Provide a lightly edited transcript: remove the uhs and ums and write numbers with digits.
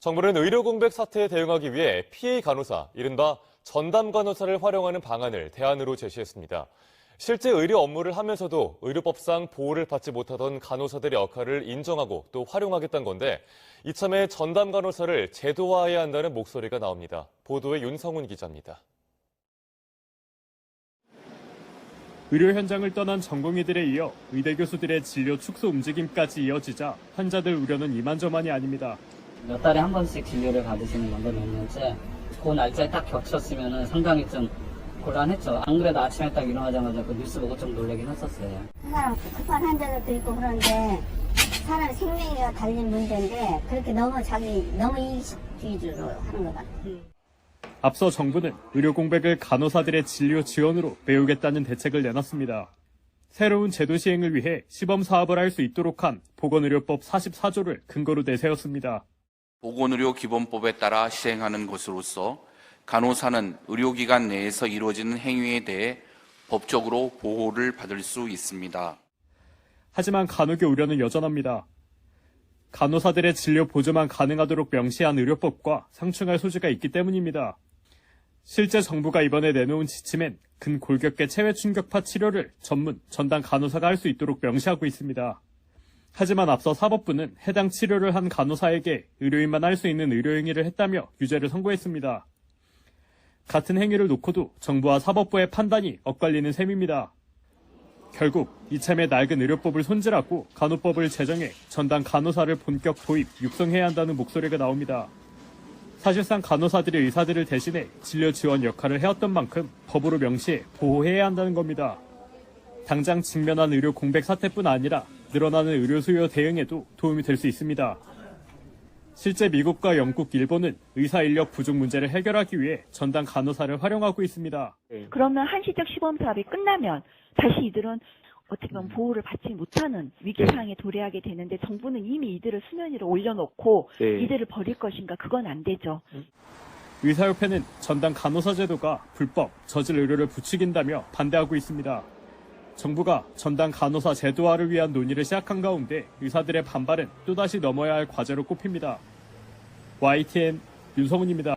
정부는 의료 공백 사태에 대응하기 위해 PA 간호사, 이른바 전담 간호사를 활용하는 방안을 대안으로 제시했습니다. 실제 의료 업무를 하면서도 의료법상 보호를 받지 못하던 간호사들의 역할을 인정하고 또 활용하겠다는 건데, 이참에 전담 간호사를 제도화해야 한다는 목소리가 나옵니다. 보도에 윤성훈 기자입니다. 의료 현장을 떠난 전공의들에 이어 의대 교수들의 진료 축소 움직임까지 이어지자 환자들 우려는 이만저만이 아닙니다. 몇 달에 한 번씩 진료를 받으시는 건데 몇 년째 그 날짜에 딱 겹쳤으면 상당히 좀 곤란했죠. 안 그래도 아침에 딱 일어나자마자 그 뉴스 보고 좀 놀라긴 했었어요. 사람 급한 환자들도 있고 그런데 사람 생명이 달린 문제인데 그렇게 너무 이익 위주로 하는 것 같아요. 앞서 정부는 의료 공백을 간호사들의 진료 지원으로 메우겠다는 대책을 내놨습니다. 새로운 제도 시행을 위해 시범 사업을 할 수 있도록 한 보건의료법 44조를 근거로 내세웠습니다. 보건의료기본법에 따라 시행하는 것으로서 간호사는 의료기관 내에서 이루어지는 행위에 대해 법적으로 보호를 받을 수 있습니다. 하지만 간혹의 우려는 여전합니다. 간호사들의 진료 보조만 가능하도록 명시한 의료법과 상충할 소지가 있기 때문입니다. 실제 정부가 이번에 내놓은 지침엔 근골격계 체외 충격파 치료를 전문 전담 간호사가 할 수 있도록 명시하고 있습니다. 하지만 앞서 사법부는 해당 치료를 한 간호사에게 의료인만 할 수 있는 의료행위를 했다며 유죄를 선고했습니다. 같은 행위를 놓고도 정부와 사법부의 판단이 엇갈리는 셈입니다. 결국 이참에 낡은 의료법을 손질하고 간호법을 제정해 전담 간호사를 본격 도입, 육성해야 한다는 목소리가 나옵니다. 사실상 간호사들이 의사들을 대신해 진료 지원 역할을 해왔던 만큼 법으로 명시해 보호해야 한다는 겁니다. 당장 직면한 의료 공백 사태뿐 아니라 늘어나는 의료 수요 대응에도 도움이 될 수 있습니다. 실제 미국과 영국, 일본은 의사 인력 부족 문제를 해결하기 위해 전담 간호사를 활용하고 있습니다. 그러면 한시적 시범 사업이 끝나면 다시 이들은 어떻게 보면 보호를 받지 못하는 위기 상황에 도래하게 되는데 정부는 이미 이들을 수면 위로 올려놓고 이들을 버릴 것인가? 그건 안 되죠. 의사협회는 전담 간호사 제도가 불법, 저질 의료를 부추긴다며 반대하고 있습니다. 정부가 전담 간호사 제도화를 위한 논의를 시작한 가운데 의사들의 반발은 또다시 넘어야 할 과제로 꼽힙니다. YTN 윤성훈입니다.